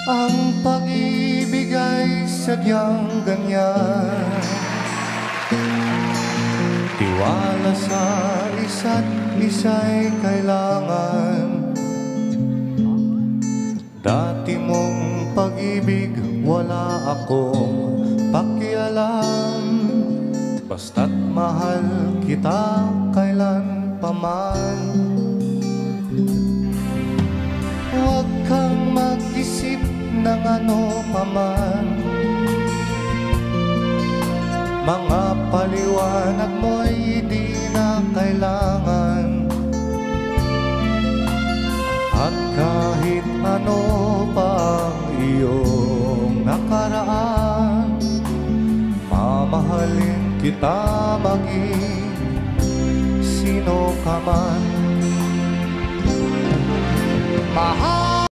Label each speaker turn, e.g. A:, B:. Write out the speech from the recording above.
A: Ang pag-ibig ay sadyang ganyan, tiwala sa isa't isa'y kailangan. Dati mong pag-ibig wala akong pakialam, basta't mahal kita kailan paman. Huwag kang mag-isip ng ano paman, mga paliwanag mo'y di na kailangan. At kahit ano pa ang iyong nakaraan, mamahalin kita maging sino ka man.